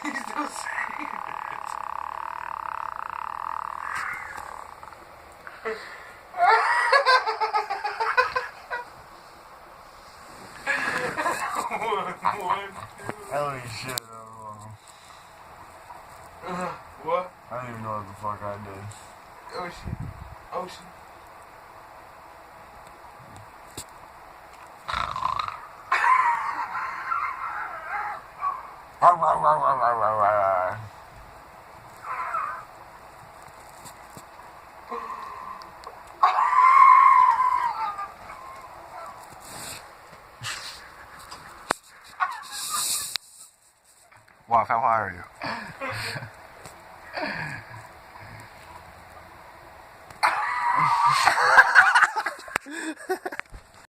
He's still saying it. Holy shit, what? I don't even know what the fuck I did. Oh shit. Oh shit. Waff, how high are you?